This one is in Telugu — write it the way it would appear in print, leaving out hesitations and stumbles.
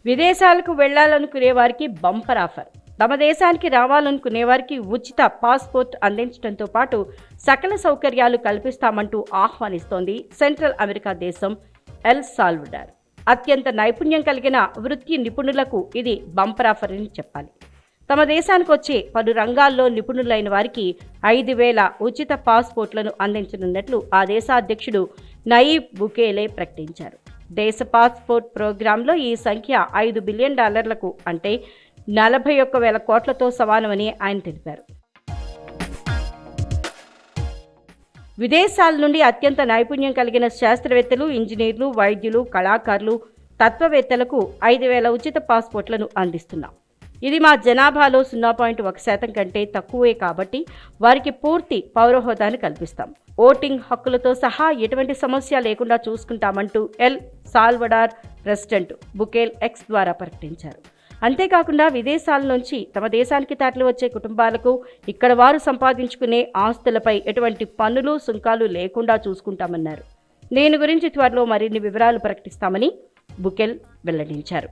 విదేశాలకు వెళ్లాలనుకునే వారికి బంపర్ ఆఫర్. తమ దేశానికి రావాలనుకునే వారికి ఉచిత పాస్పోర్ట్ అందించడంతో పాటు సకల సౌకర్యాలు కల్పిస్తామంటూ ఆహ్వానిస్తోంది సెంట్రల్ అమెరికా దేశం ఎల్ సాల్వడార్. అత్యంత నైపుణ్యం కలిగిన వృత్తి నిపుణులకు ఇది బంపర్ ఆఫర్ అని చెప్పాలి. తమ దేశానికి వచ్చే పలు రంగాల్లో నిపుణులైన వారికి 5,000 ఉచిత పాస్పోర్ట్లను అందించనున్నట్లు ఆ దేశ అధ్యక్షుడు నయీబ్ బుకేలే ప్రకటించారు. దేశ పాస్పోర్ట్ ప్రోగ్రాంలో ఈ సంఖ్య $5 బిలియన్ అంటే 41,000 కోట్లతో సమానమని ఆయన తెలిపారు. విదేశాల నుండి అత్యంత నైపుణ్యం కలిగిన శాస్త్రవేత్తలు, ఇంజనీర్లు, వైద్యులు, కళాకారులు, తత్వవేత్తలకు 5,000 ఉచిత పాస్పోర్ట్లను అందిస్తున్నాం. ఇది మా జనాభాలో 0.1% కంటే తక్కువే కాబట్టి వారికి పూర్తి పౌర హోదాను కల్పిస్తాం. ఓటింగ్ హక్కులతో సహా ఎటువంటి సమస్య లేకుండా చూసుకుంటామంటూ ఎల్ సాల్వడార్ ప్రెసిడెంట్ బుకేల్ ఎక్స్ ద్వారా ప్రకటించారు. అంతేకాకుండా విదేశాల నుంచి తమ దేశానికి తరలి వచ్చే కుటుంబాలకు ఇక్కడ వారు సంపాదించుకునే ఆస్తులపై ఎటువంటి పన్నులు, సుంకాలు లేకుండా చూసుకుంటామన్నారు. దీని గురించి త్వరలో మరిన్ని వివరాలు ప్రకటిస్తామని బుకేల్ వెల్లడించారు.